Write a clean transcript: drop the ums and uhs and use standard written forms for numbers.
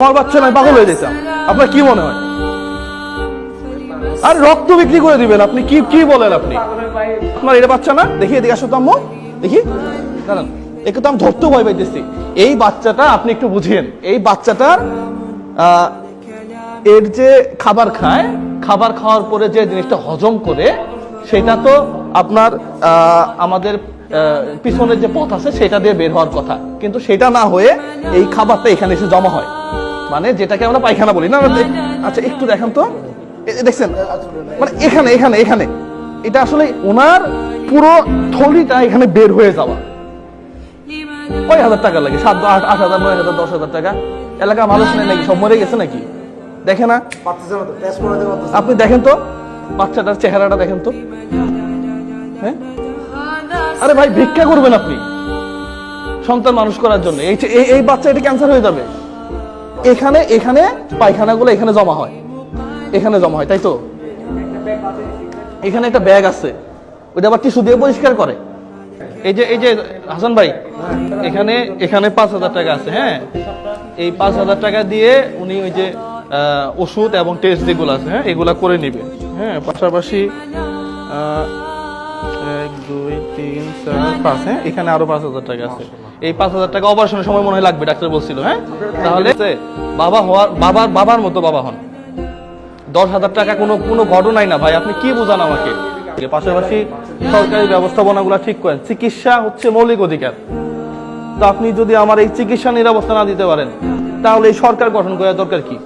আমার বাচ্চা নয়, পাগল হয়ে যেতাম। আপনার কি মনে হয়? আর রক্ত বিক্রি করে দিবেন আপনি? কি কি বলেন আপনি? আপনার এটা বাচ্চা না? দেখি এদিকে আসো তো আম্মু, দেখি দাঁড়ান, একটু তো আমি ধরতে ভয় পাইতেছি। এই বাচ্চাটা আপনি একটু বুঝিয়েন, এই বাচ্চাটার এর যে খাবার খায়, খাবার খাওয়ার পরে যে জিনিসটা হজম করে, সেটা তো আপনার আমাদের পিছনের যে পথ আছে সেটা দিয়ে বের হওয়ার কথা, কিন্তু সেটা না হয়ে এই খাবারটা এখানে এসে জমা হয়, মানে যেটাকে আমরা পায়খানা বলি না। আচ্ছা একটু দেখেন তো, দেখছেন মানে এখানে এখানে এখানে এটা আসলে ওনার পুরো থলিটা এখানে বের হয়ে যাওয়া। কয় হাজার টাকা লাগে? 7, 8, 8,000, 9,000, 10,000 টাকা। এলাকা মানুষ নেই নাকি? সব মরে গেছে নাকি? দেখে না আপনি? দেখেন তো বাচ্চাটার চেহারাটা দেখেন তো। হ্যাঁ, আরে ভাই ভিক্ষা করবেন আপনি সন্তান মানুষ করার জন্য? এই বাচ্চা এটা ক্যান্সার হয়ে যাবে। এখানে এখানে পায়খানাগুলো এখানে জমা হয়, এখানে জমা হয়, তাই তো? এখানে একটা ব্যাগ আছে, ওইটা আবার টিস্যু দিয়ে পরিষ্কার করে। এই যে হাসান ভাই, এখানে এখানে 5,000 টাকা আছে। হ্যাঁ, এই 5,000 টাকা দিয়ে উনি ওই যে ওষুধ এবং টেস্ট যেগুলো আছে, হ্যাঁ, এগুলা করে নিবে। হ্যাঁ, পাশাপাশি 1, 2, 3, 4, 5, হ্যাঁ, এখানে আরো 5,000 টাকা আছে। এই 5,000 টাকা অপারেশনের সময় মনে হয় লাগবে, ডাক্তার বলছিল। হ্যাঁ, তাহলে বাবার মতো বাবা হন। 10,000 টাকা কোনো ঘটনাই না ভাই, আপনি কি বুঝান আমাকে? পাশাপাশি সরকারি ব্যবস্থাপনাগুলো ঠিক করেন। চিকিৎসা হচ্ছে মৌলিক অধিকার। তো আপনি যদি আমার এই চিকিৎসা নিরাপত্তা না দিতে পারেন, তাহলে এই সরকার গঠন করার দরকার কি?